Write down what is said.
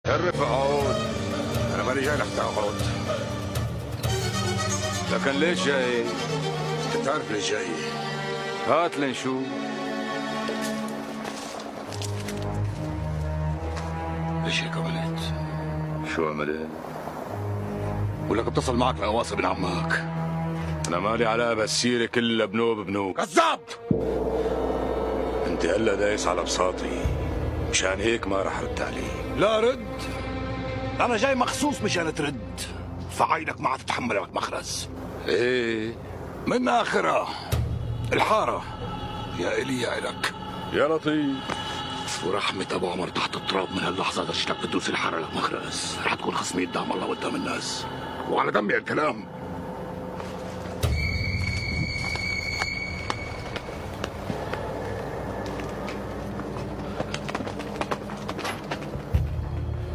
عرف اقعد. انا ماني جاي لك تقعد. لكن ليش جاي؟ انت عارف ليش جاي؟ هات لنشوف. ليش هيك عملت؟ شو عملت؟ ولك بتصل معك لأواصي ابن عمك. انا مالي علاقه بالسيره كلها بنوب بنوب. كذاب! انت هلا دايس على بساطي، مشان هيك ما رح ارد عليك. لا رد. انا جاي مخصوص مشان ترد. فعينك ما تتحمل لك مخرز. ايه من اخرها الحاره يا الي يا الك. يا لطيف. ورحمة ابو عمر تحت التراب من هاللحظة اذا شتك بتدوس الحاره لك مخرز. رح تكون خصمي قدام الله وقدام الناس. وعلى دمي الكلام.